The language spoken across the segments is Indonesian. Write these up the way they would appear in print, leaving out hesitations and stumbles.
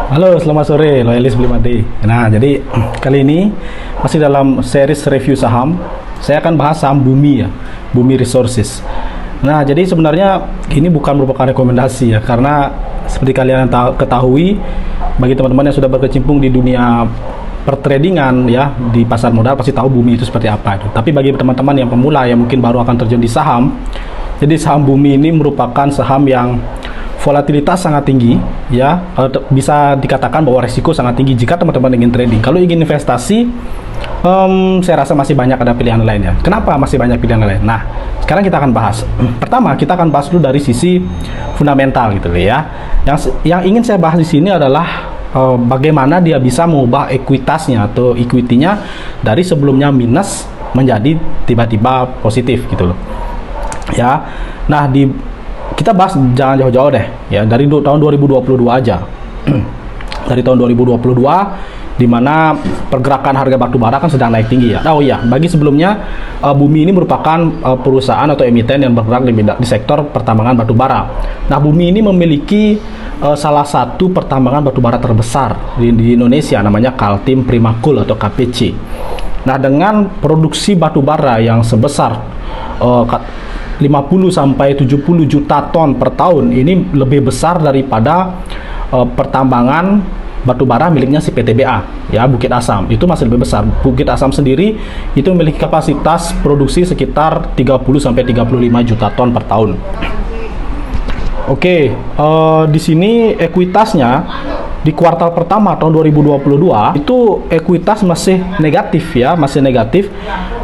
Halo, selamat sore, loyalis Beli Mati. Nah, jadi kali ini masih dalam series review saham. Saya akan bahas saham Bumi ya, Bumi Resources. Nah, jadi sebenarnya ini bukan merupakan rekomendasi ya, karena seperti kalian ketahui, bagi teman-teman yang sudah berkecimpung di dunia pertradingan ya, di pasar modal pasti tahu Bumi itu seperti apa itu. Tapi bagi teman-teman yang pemula yang mungkin baru akan terjun di saham, jadi saham Bumi ini merupakan saham yang volatilitas sangat tinggi ya, bisa dikatakan bahwa resiko sangat tinggi jika teman-teman ingin trading. Kalau ingin investasi, saya rasa masih banyak ada pilihan lain ya. Kenapa masih banyak pilihan lain? Nah, sekarang kita akan bahas. Pertama, kita akan bahas dulu dari sisi fundamental gitu ya. Yang ingin saya bahas di sini adalah bagaimana dia bisa mengubah ekuitasnya atau equity-nya dari sebelumnya minus menjadi tiba-tiba positif gitu loh. Ya. Nah, kita bahas jangan jauh-jauh deh ya, dari tahun 2022 aja. Dari tahun 2022 di mana pergerakan harga batu bara kan sedang naik tinggi ya. Oh iya, bagi sebelumnya Bumi ini merupakan perusahaan atau emiten yang bergerak di sektor pertambangan batu bara. Nah, Bumi ini memiliki salah satu pertambangan batu bara terbesar di Indonesia, namanya Kaltim Primakul atau KPC. Nah, dengan produksi batu bara yang sebesar 50 sampai 70 juta ton per tahun, ini lebih besar daripada pertambangan batu bara miliknya si PTBA ya, Bukit Asam. Itu masih lebih besar. Bukit Asam sendiri itu memiliki kapasitas produksi sekitar 30 sampai 35 juta ton per tahun. Oke, di sini ekuitasnya di kuartal pertama tahun 2022 itu ekuitas masih negatif ya, masih negatif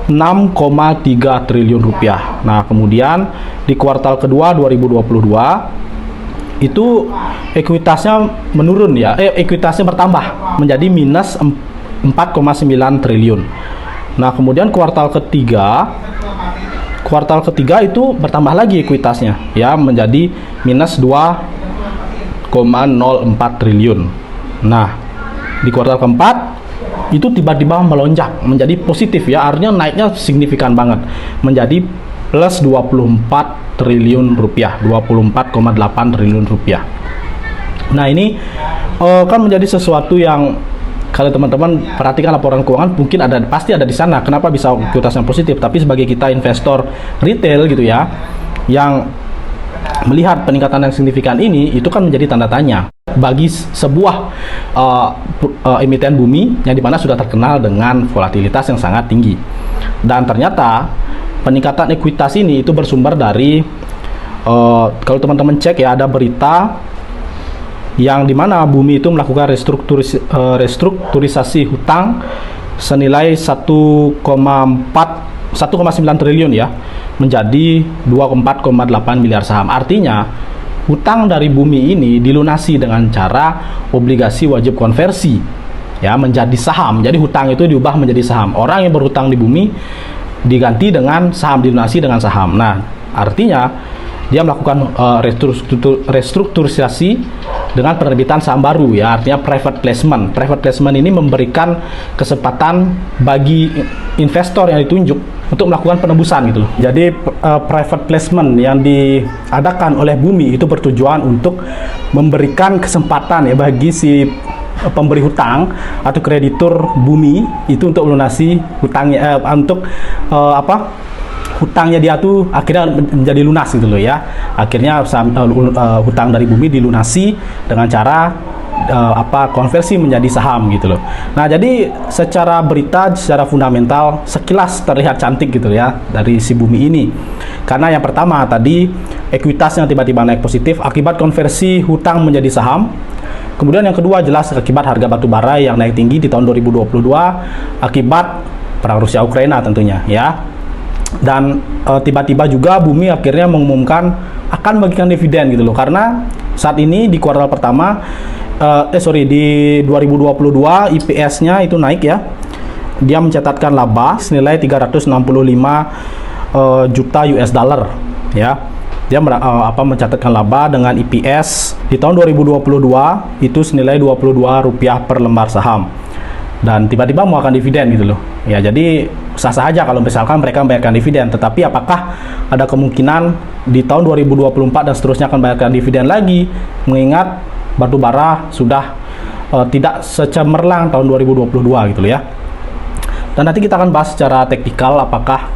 6,3 triliun rupiah. Nah, kemudian di kuartal kedua 2022 itu ekuitasnya menurun ya, ekuitasnya bertambah menjadi minus 4,9 triliun. Nah, kemudian kuartal ketiga itu bertambah lagi ekuitasnya ya, menjadi minus 2,04 triliun. Nah, di kuartal keempat itu tiba-tiba melonjak menjadi positif ya, artinya naiknya signifikan banget menjadi plus 24 triliun rupiah, 24,8 triliun rupiah. Nah, ini kan menjadi sesuatu yang kalau teman-teman perhatikan laporan keuangan mungkin pasti ada di sana. Kenapa bisa ekuitasnya positif? Tapi sebagai kita investor retail gitu ya, yang melihat peningkatan yang signifikan ini, itu kan menjadi tanda tanya bagi sebuah emiten Bumi yang dimana sudah terkenal dengan volatilitas yang sangat tinggi. Dan ternyata peningkatan ekuitas ini itu bersumber dari kalau teman-teman cek ya, ada berita yang dimana Bumi itu melakukan restrukturisasi hutang senilai 1,9 triliun ya, menjadi 24,8 miliar saham. Artinya hutang dari Bumi ini dilunasi dengan cara obligasi wajib konversi ya, menjadi saham. Jadi hutang itu diubah menjadi saham. Orang yang berhutang di Bumi diganti dengan saham, dilunasi dengan saham. Nah, artinya dia melakukan restrukturisasi dengan penerbitan saham baru ya, artinya private placement. Private placement ini memberikan kesempatan bagi investor yang ditunjuk untuk melakukan penebusan gitu loh. Jadi private placement yang diadakan oleh Bumi itu bertujuan untuk memberikan kesempatan ya bagi si pemberi hutang atau kreditur Bumi itu untuk melunasi hutangnya, hutangnya dia tuh akhirnya menjadi lunas gitu loh ya. Akhirnya hutang dari Bumi dilunasi dengan cara konversi menjadi saham gitu loh. Nah, jadi secara berita, secara fundamental sekilas terlihat cantik gitu ya dari si Bumi ini. Karena yang pertama tadi ekuitasnya tiba-tiba naik positif akibat konversi hutang menjadi saham. Kemudian yang kedua jelas akibat harga batu bara yang naik tinggi di tahun 2022 akibat perang Rusia Ukraina tentunya ya. Dan tiba-tiba juga Bumi akhirnya mengumumkan akan bagikan dividen gitu loh, karena saat ini di kuartal pertama di 2022 IPS-nya itu naik ya. Dia mencatatkan laba senilai 365 juta US dollar ya. Dia mencatatkan laba dengan IPS di tahun 2022 itu senilai 22 rupiah per lembar saham. Dan tiba-tiba mau akan dividen gitu loh. Ya, jadi sah-sah aja kalau misalkan mereka membayarkan dividen, tetapi apakah ada kemungkinan di tahun 2024 dan seterusnya akan membayarkan dividen lagi, mengingat batu bara sudah tidak secemerlang tahun 2022 gitu loh ya. Dan nanti kita akan bahas secara teknikal apakah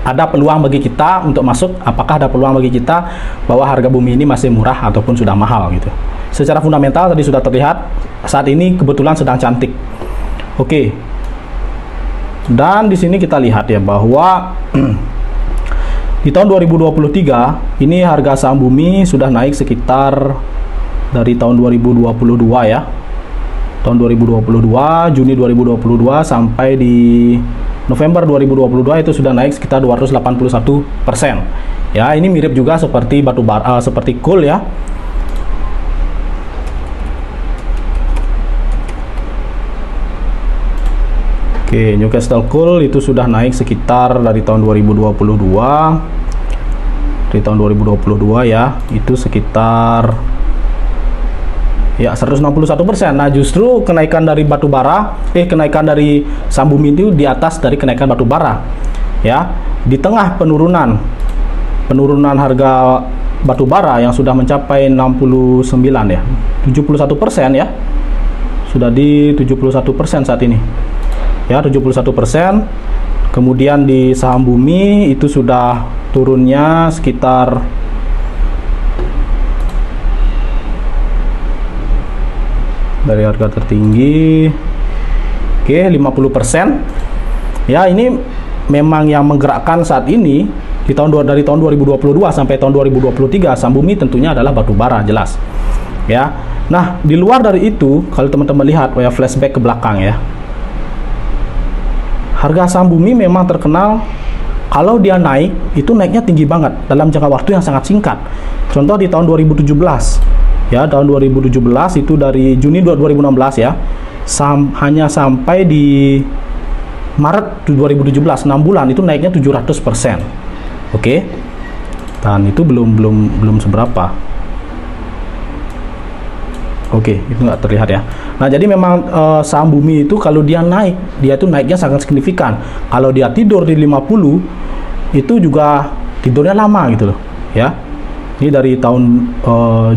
ada peluang bagi kita untuk masuk, apakah ada peluang bagi kita bahwa harga bumi ini masih murah ataupun sudah mahal gitu. Secara fundamental tadi sudah terlihat saat ini kebetulan sedang cantik. Oke. Dan di sini kita lihat ya bahwa di tahun 2023 ini harga saham bumi sudah naik sekitar dari tahun 2022 ya. Tahun 2022, Juni 2022 sampai di November 2022 itu sudah naik sekitar 281%. Ya, ini mirip juga seperti batu bara, seperti coal ya. Oke, Newcastle Coal itu sudah naik sekitar dari tahun 2022. Dari tahun 2022 ya, itu sekitar ya 161%. Nah, justru kenaikan dari batu bara, kenaikan dari saham bumi itu di atas dari kenaikan batu bara. Ya, di tengah penurunan harga batu bara yang sudah mencapai 69 ya, 71% ya. Sudah di 71% saat ini. Ya, 71%. Kemudian di saham bumi itu sudah turunnya sekitar dari harga tertinggi 50%. Ya, ini memang yang menggerakkan saat ini dari tahun 2022 sampai tahun 2023 saham bumi tentunya adalah batu bara, jelas. Ya. Nah, di luar dari itu kalau teman-teman lihat flashback ke belakang ya. Harga saham bumi memang terkenal kalau dia naik, itu naiknya tinggi banget dalam jangka waktu yang sangat singkat. Contoh di tahun 2017. Ya, tahun 2017 itu dari Juni 2016 ya. Hanya sampai di Maret 2017, 6 bulan itu naiknya 700%. Oke. Dan itu belum seberapa. Oke, itu nggak terlihat ya. Nah, jadi memang saham bumi itu kalau dia naik, dia itu naiknya sangat signifikan. Kalau dia tidur di 50, itu juga tidurnya lama gitu loh, ya. Ini dari tahun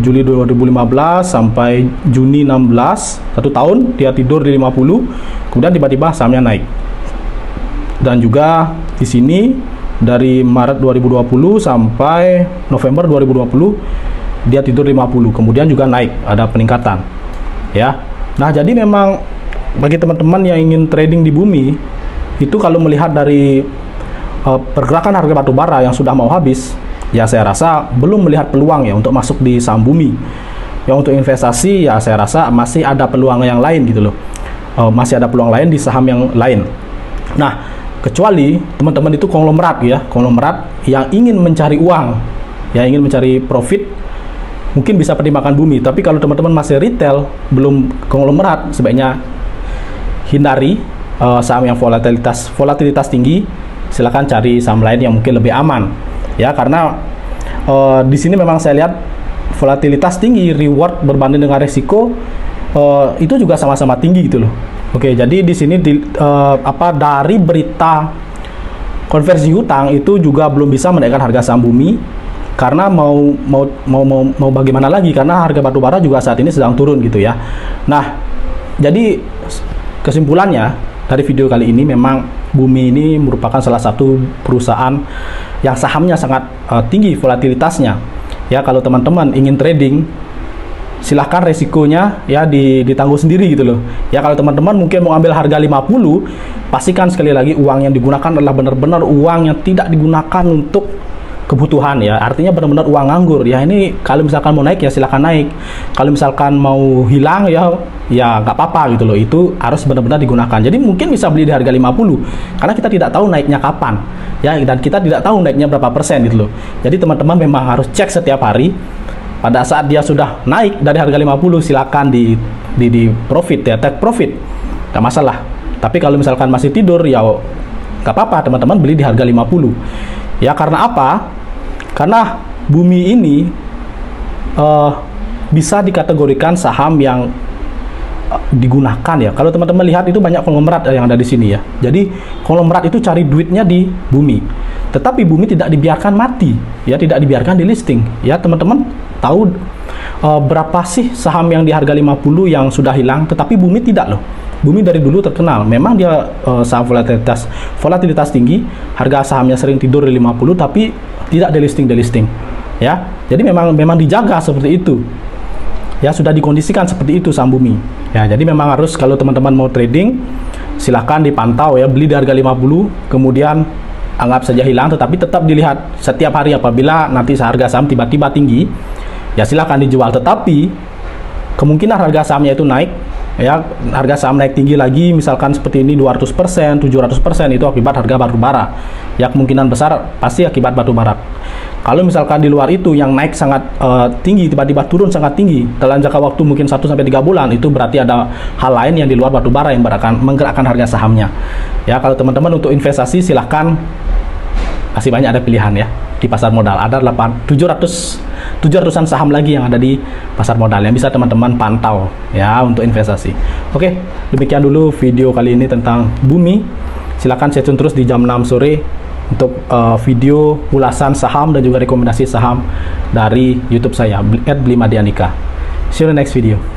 Juli 2015 sampai Juni 16, 1 tahun dia tidur di 50, kemudian tiba-tiba sahamnya naik. Dan juga di sini dari Maret 2020 sampai November 2020 dia tidur 50, kemudian juga naik, ada peningkatan ya. Nah, jadi memang bagi teman-teman yang ingin trading di bumi itu kalau melihat dari pergerakan harga batu bara yang sudah mau habis, ya saya rasa belum melihat peluang ya untuk masuk di saham bumi. Yang untuk investasi ya saya rasa masih ada peluang yang lain gitu loh. Masih ada peluang lain di saham yang lain. Nah, kecuali teman-teman itu konglomerat ya, konglomerat yang ingin mencari uang, yang ingin mencari profit, mungkin bisa pertimbangkan bumi. Tapi kalau teman-teman masih retail, belum konglomerat, sebaiknya hindari saham yang volatilitas tinggi. Silakan cari saham lain yang mungkin lebih aman. Ya, karena di sini memang saya lihat volatilitas tinggi, reward berbanding dengan resiko itu juga sama-sama tinggi gitu loh. Oke, jadi di sini dari berita konversi hutang itu juga belum bisa menaikkan harga saham bumi. Karena mau bagaimana lagi, karena harga batu bara juga saat ini sedang turun gitu ya. Nah, jadi kesimpulannya dari video kali ini memang bumi ini merupakan salah satu perusahaan yang sahamnya sangat tinggi volatilitasnya. Ya, kalau teman-teman ingin trading, silahkan resikonya ya ditanggung sendiri gitu loh. Ya, kalau teman-teman mungkin mau ambil harga 50, pastikan sekali lagi uang yang digunakan adalah benar-benar uang yang tidak digunakan untuk kebutuhan ya, artinya benar-benar uang nganggur ya. Ini kalau misalkan mau naik ya silahkan naik, kalau misalkan mau hilang ya nggak apa-apa gitu loh. Itu harus benar-benar digunakan. Jadi mungkin bisa beli di harga 50 karena kita tidak tahu naiknya kapan ya, dan kita tidak tahu naiknya berapa persen gitu loh. Jadi teman-teman memang harus cek setiap hari. Pada saat dia sudah naik dari harga 50, silakan di profit ya, take profit, nggak masalah. Tapi kalau misalkan masih tidur ya nggak apa-apa, teman-teman beli di harga 50 ya. Karena apa? Karena bumi ini bisa dikategorikan saham yang digunakan ya. Kalau teman-teman lihat itu banyak konglomerat yang ada di sini ya. Jadi konglomerat itu cari duitnya di bumi. Tetapi Bumi tidak dibiarkan mati, ya, tidak dibiarkan di listing. Ya, teman-teman tahu berapa sih saham yang di harga 50 yang sudah hilang, tetapi Bumi tidak loh. Bumi dari dulu terkenal, memang dia saham volatilitas tinggi, harga sahamnya sering tidur di 50, tapi tidak delisting. Ya, jadi memang dijaga seperti itu. Ya, sudah dikondisikan seperti itu saham Bumi. Ya, jadi memang harus, kalau teman-teman mau trading, silahkan dipantau ya, beli di harga 50, kemudian anggap saja hilang, tetapi tetap dilihat setiap hari. Apabila nanti harga saham tiba-tiba tinggi, ya silahkan dijual. Tetapi kemungkinan harga sahamnya itu naik, ya, harga saham naik tinggi lagi, misalkan seperti ini 200%, 700%, itu akibat harga batu bara. Ya, kemungkinan besar pasti akibat batu bara. Kalau misalkan di luar itu yang naik sangat tinggi, tiba-tiba turun sangat tinggi dalam jangka waktu mungkin 1-3 bulan, itu berarti ada hal lain yang di luar batu bara yang menggerakkan harga sahamnya. Ya, kalau teman-teman untuk investasi, silahkan, masih banyak ada pilihan ya di pasar modal. Ada 700-an saham lagi yang ada di pasar modal yang bisa teman-teman pantau ya untuk investasi. Oke, demikian dulu video kali ini tentang Bumi. Silakan stay tune terus di jam 6 sore untuk video ulasan saham dan juga rekomendasi saham dari YouTube saya @blimadianika. See you in the next video.